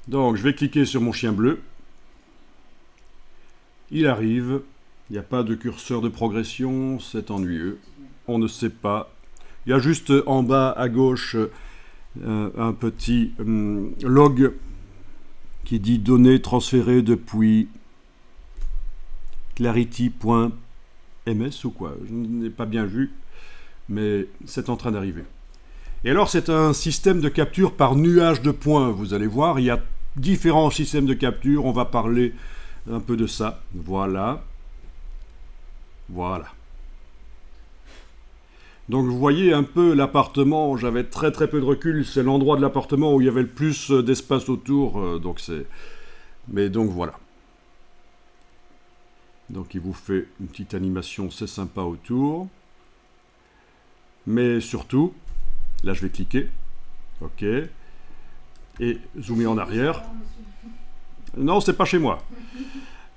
Donc je vais cliquer sur mon chien bleu. Il arrive. Il n'y a pas de curseur de progression, c'est ennuyeux. On ne sait pas. Il y a juste en bas à gauche un petit log qui dit données transférées depuis clarity.ms ou quoi. Je n'ai pas bien vu, mais c'est en train d'arriver. Et alors c'est un système de capture par nuage de points. Vous allez voir, il y a différents systèmes de capture. On va parler un peu de ça. Voilà. Voilà. Donc vous voyez un peu l'appartement, j'avais très peu de recul, c'est l'endroit de l'appartement où il y avait le plus d'espace autour, mais donc voilà. Donc il vous fait une petite animation, c'est sympa autour. Mais surtout, là je vais cliquer, ok, et zoomer en arrière. Non, c'est pas chez moi.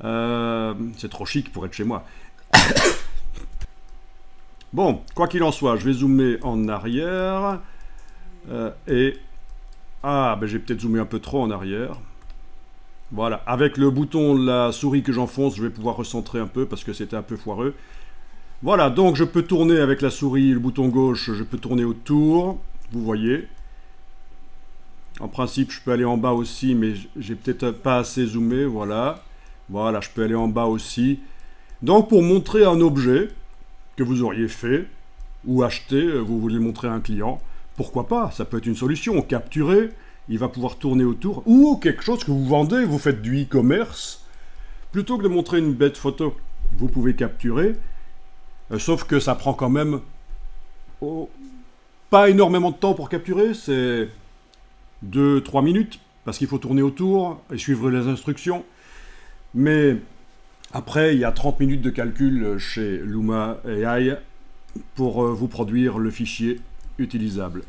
C'est trop chic pour être chez moi. Bon, quoi qu'il en soit, je vais zoomer en arrière. J'ai peut-être zoomé un peu trop en arrière. Voilà, avec le bouton de la souris que j'enfonce, je vais pouvoir recentrer un peu parce que c'était un peu foireux. Voilà, donc je peux tourner avec la souris, le bouton gauche, je peux tourner autour. Vous voyez. En principe, je peux aller en bas aussi, mais j'ai peut-être pas assez zoomé. Voilà. Voilà, je peux aller en bas aussi. Donc pour montrer un objet que vous auriez fait ou acheté, vous voulez le montrer à un client, pourquoi pas, ça peut être une solution, capturer, il va pouvoir tourner autour, ou quelque chose que vous vendez, vous faites du e-commerce, plutôt que de montrer une bête photo, vous pouvez capturer, sauf que ça prend quand même pas énormément de temps pour capturer, c'est 2-3 minutes, parce qu'il faut tourner autour et suivre les instructions, mais après, il y a 30 minutes de calcul chez Luma AI pour vous produire le fichier utilisable.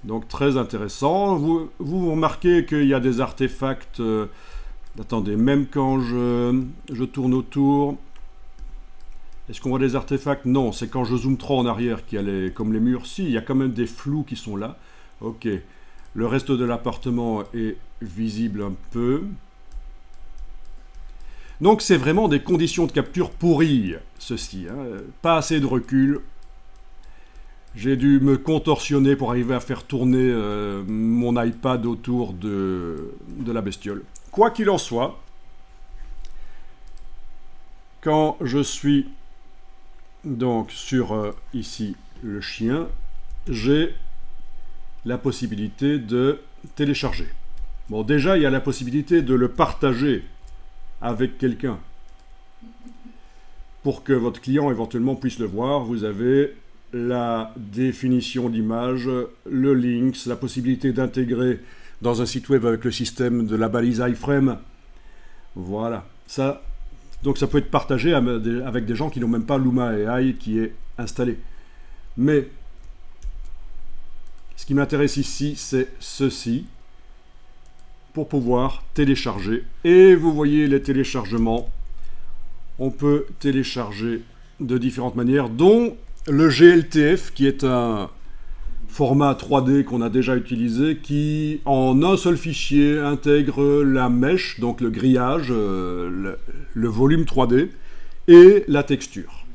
Donc très intéressant. Vous remarquez qu'il y a des artefacts. Attendez, même quand je tourne autour, est-ce qu'on voit des artefacts? Non, c'est quand je zoome trop en arrière qu'il y a comme les murs. Si, il y a quand même des flous qui sont là. Ok. Le reste de l'appartement est visible un peu. Donc c'est vraiment des conditions de capture pourries, ceci. Pas assez de recul. J'ai dû me contorsionner pour arriver à faire tourner mon iPad autour de la bestiole. Quoi qu'il en soit, quand je suis donc sur ici le chien, j'ai la possibilité de télécharger. Bon, déjà, il y a la possibilité de le partager avec quelqu'un. Pour que votre client éventuellement puisse le voir, vous avez la définition d'image, le links, la possibilité d'intégrer dans un site web avec le système de la balise iframe. Voilà. Donc ça peut être partagé avec des gens qui n'ont même pas Luma AI qui est installé. Mais ce qui m'intéresse ici, c'est ceci. Pour pouvoir télécharger. Et vous voyez les téléchargements. On peut télécharger de différentes manières, dont le GLTF, qui est un format 3D qu'on a déjà utilisé, qui en un seul fichier intègre la mèche, donc le grillage, le volume 3D, et la texture.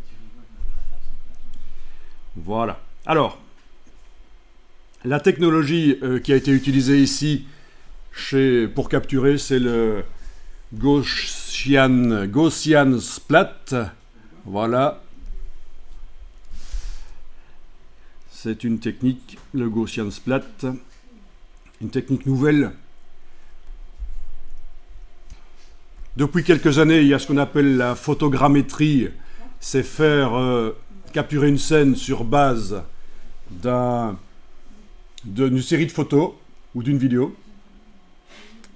Voilà. Alors, la technologie qui a été utilisée ici, pour capturer, c'est le Gaussian Splat. Voilà. C'est une technique, le Gaussian Splat, une technique nouvelle. Depuis quelques années, il y a ce qu'on appelle la photogrammétrie. C'est faire capturer une scène sur base d'une série de photos ou d'une vidéo.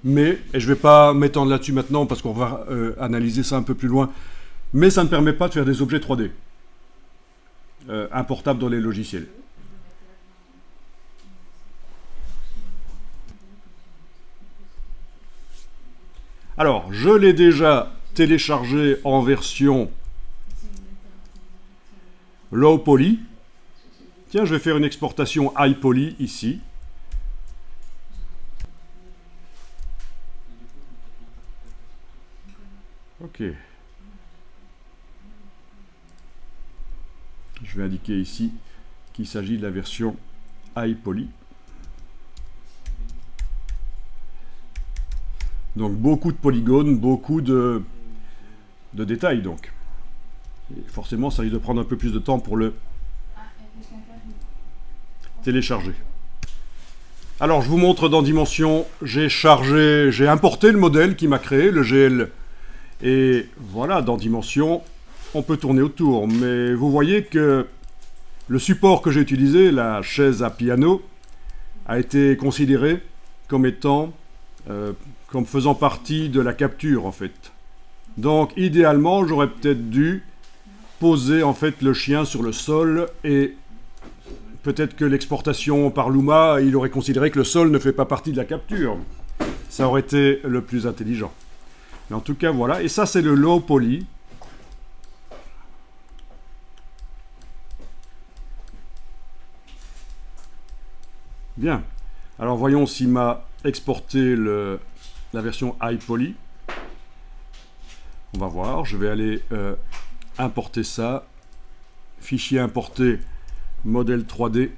Mais, et je ne vais pas m'étendre là-dessus maintenant parce qu'on va analyser ça un peu plus loin, mais ça ne permet pas de faire des objets 3D importables dans les logiciels. Alors, je l'ai déjà téléchargé en version low poly. Tiens, je vais faire une exportation high poly ici. Ok. Je vais indiquer ici qu'il s'agit de la version iPoly. Donc beaucoup de polygones, beaucoup de détails donc. Et forcément, ça risque de prendre un peu plus de temps pour le télécharger. Alors, je vous montre dans Dimension, j'ai importé le modèle qui m'a créé, le GL. Et voilà, dans Dimension, on peut tourner autour. Mais vous voyez que le support que j'ai utilisé, la chaise à piano, a été considéré comme étant, comme faisant partie de la capture, en fait. Donc, idéalement, j'aurais peut-être dû poser, en fait, le chien sur le sol et peut-être que l'exportation par Luma, il aurait considéré que le sol ne fait pas partie de la capture. Ça aurait été le plus intelligent. Mais en tout cas, voilà. Et ça, c'est le low poly. Bien. Alors, voyons s'il m'a exporté la version iPoly. On va voir. Je vais aller importer ça. Fichier importé. Modèle 3D,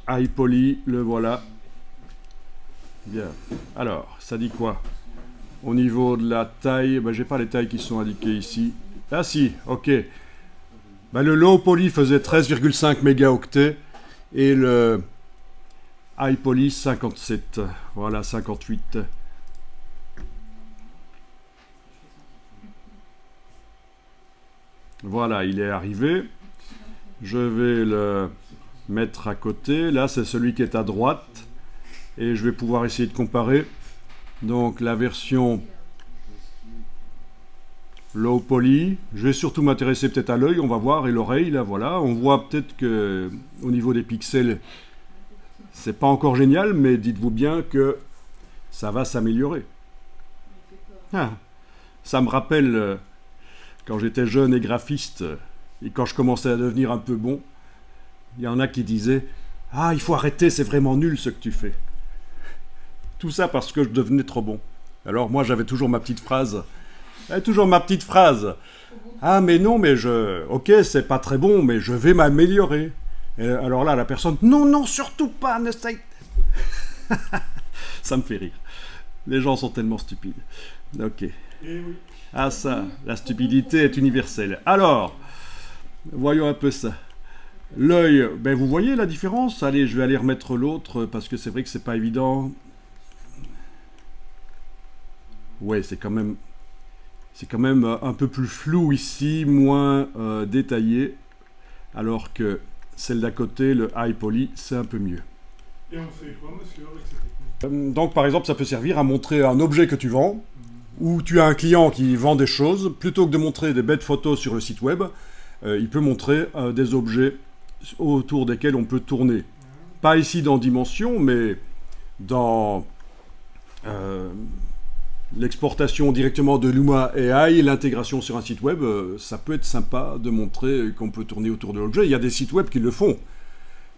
iPoly, le voilà. Bien. Alors, ça dit quoi? Au niveau de la taille, ben, j'ai pas les tailles qui sont indiquées ici. Ah si, ok. Ben, le low poly faisait 13,5 mégaoctets et le iPoly 57. Voilà, 58. Voilà, il est arrivé. Je vais le mettre à côté. Là, c'est celui qui est à droite. Et je vais pouvoir essayer de comparer. Donc, la version low poly. Je vais surtout m'intéresser peut-être à l'œil, on va voir, et l'oreille, là, voilà. On voit peut-être que au niveau des pixels, c'est pas encore génial, mais dites-vous bien que ça va s'améliorer. Ah, ça me rappelle quand j'étais jeune et graphiste, et quand je commençais à devenir un peu bon, il y en a qui disaient « Ah, il faut arrêter, c'est vraiment nul ce que tu fais. » Tout ça parce que je devenais trop bon. Alors moi, j'avais toujours ma petite phrase. Ah, mais non, mais ok, c'est pas très bon, mais je vais m'améliorer. Et alors là, la personne « Non, non, surtout pas, n'essaye... » Ça me fait rire. Les gens sont tellement stupides. Ok. Ah ça, la stupidité est universelle. Alors, voyons un peu ça. L'œil, ben vous voyez la différence? Allez, je vais aller remettre l'autre parce que c'est vrai que c'est pas évident. Ouais, c'est quand même un peu plus flou ici, moins détaillé, alors que celle d'à côté, le iPoly, c'est un peu mieux. Et on fait quoi, monsieur, avec cette technique? Donc, par exemple, ça peut servir à montrer un objet que tu vends, ou tu as un client qui vend des choses, plutôt que de montrer des bêtes photos sur le site web, il peut montrer des objets autour desquels on peut tourner. Pas ici dans Dimension, mais dans l'exportation directement de Luma AI, l'intégration sur un site web, ça peut être sympa de montrer qu'on peut tourner autour de l'objet. Il y a des sites web qui le font,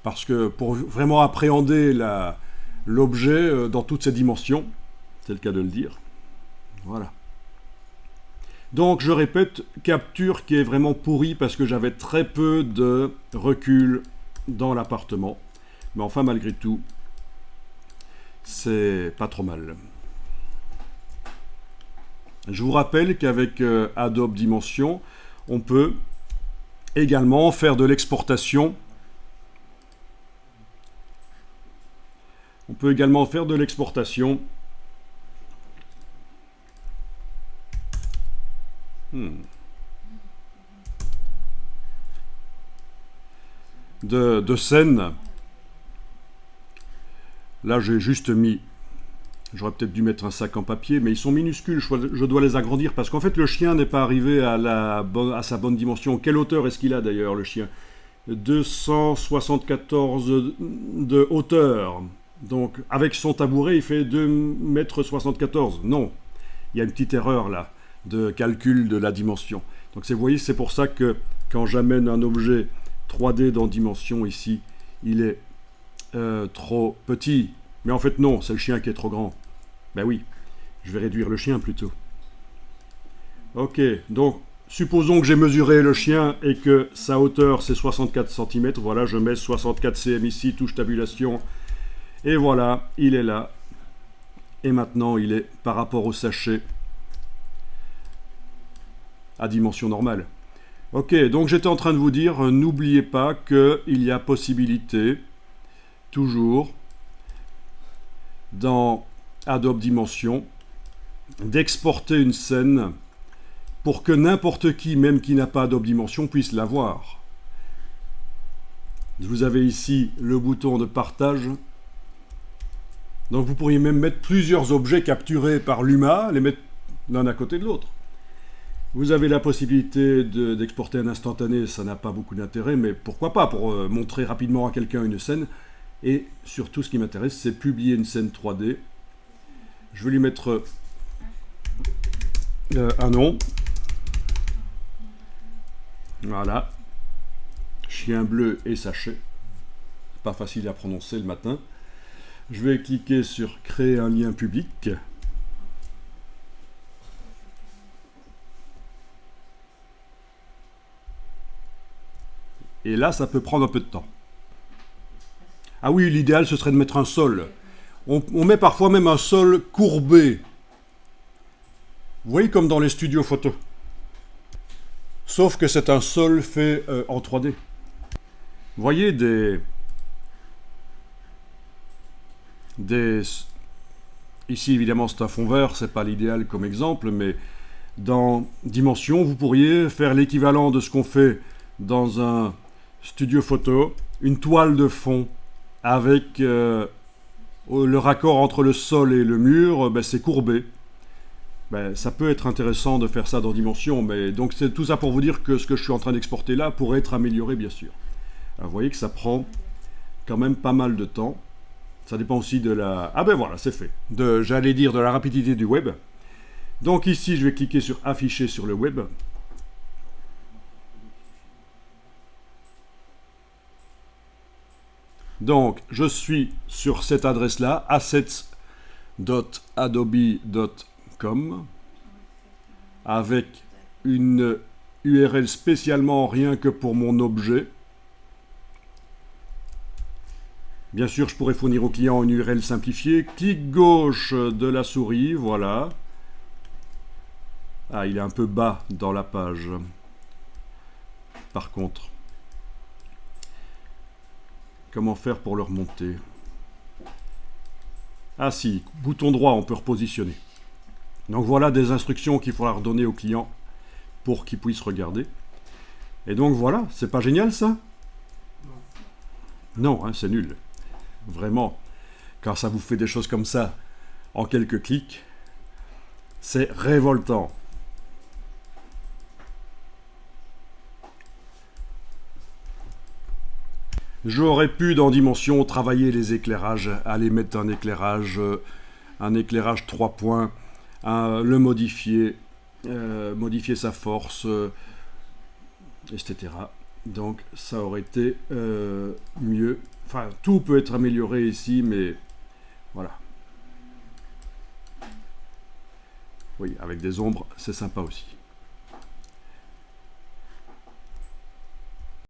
parce que pour vraiment appréhender l'objet dans toutes ses dimensions, c'est le cas de le dire. Voilà. Donc, je répète, capture qui est vraiment pourrie parce que j'avais très peu de recul dans l'appartement. Mais enfin, malgré tout, c'est pas trop mal. Je vous rappelle qu'avec Adobe Dimension, on peut également faire de l'exportation. On peut également faire de l'exportation de scènes. Là, j'ai juste mis... J'aurais peut-être dû mettre un sac en papier, mais ils sont minuscules, je dois les agrandir, parce qu'en fait, le chien n'est pas arrivé à sa bonne dimension. Quelle hauteur est-ce qu'il a, d'ailleurs, le chien? 274 de hauteur. Donc, avec son tabouret, il fait 2,74 m. Non, il y a une petite erreur, là, de calcul de la dimension. Donc, vous voyez, c'est pour ça que quand j'amène un objet 3D dans Dimension, ici, il est trop petit. Mais en fait, non, c'est le chien qui est trop grand. Ben oui, je vais réduire le chien plutôt. Ok, donc supposons que j'ai mesuré le chien et que sa hauteur c'est 64 cm. Voilà, je mets 64 cm ici, touche tabulation. Et voilà, il est là. Et maintenant, il est par rapport au sachet à dimension normale. Ok, donc j'étais en train de vous dire, n'oubliez pas qu'il y a possibilité, toujours, dans Adobe Dimension, d'exporter une scène pour que n'importe qui, même qui n'a pas Adobe Dimension, puisse la voir. Vous avez ici le bouton de partage. Donc vous pourriez même mettre plusieurs objets capturés par Luma, les mettre l'un à côté de l'autre. Vous avez la possibilité d'exporter un instantané, ça n'a pas beaucoup d'intérêt, mais pourquoi pas, pour montrer rapidement à quelqu'un une scène. Et surtout, ce qui m'intéresse, c'est publier une scène 3D. Je vais lui mettre un nom. Voilà. Chien bleu et sachet. Pas facile à prononcer le matin. Je vais cliquer sur créer un lien public. Et là, ça peut prendre un peu de temps. Ah oui, l'idéal, ce serait de mettre un sol. On met parfois même un sol courbé. Vous voyez, comme dans les studios photo. Sauf que c'est un sol fait en 3D. Vous voyez Ici, évidemment, c'est un fond vert, c'est pas l'idéal comme exemple, mais dans Dimension, vous pourriez faire l'équivalent de ce qu'on fait dans un studio photo, une toile de fond avec le raccord entre le sol et le mur, c'est courbé. Ça peut être intéressant de faire ça dans Dimension, mais donc c'est tout ça pour vous dire que ce que je suis en train d'exporter là pourrait être amélioré, bien sûr. Alors, vous voyez que ça prend quand même pas mal de temps. Ça dépend aussi de la... Ah ben voilà, c'est fait. J'allais dire de la rapidité du web. Donc ici, je vais cliquer sur afficher sur le web. Donc, je suis sur cette adresse-là, assets.adobe.com, avec une URL spécialement rien que pour mon objet. Bien sûr, je pourrais fournir au client une URL simplifiée. Clic gauche de la souris, voilà. Ah, il est un peu bas dans la page. Par contre. Comment faire pour le remonter? Ah si, bouton droit, on peut repositionner. Donc voilà des instructions qu'il faudra redonner au client pour qu'il puisse regarder. Et donc voilà, c'est pas génial ça? Non, hein, c'est nul. Vraiment, quand ça vous fait des choses comme ça en quelques clics, c'est révoltant. J'aurais pu dans Dimension travailler les éclairages, aller mettre un éclairage 3 points, le modifier, modifier sa force, etc. Donc ça aurait été mieux. Enfin, tout peut être amélioré ici, mais voilà. Oui, avec des ombres, c'est sympa aussi.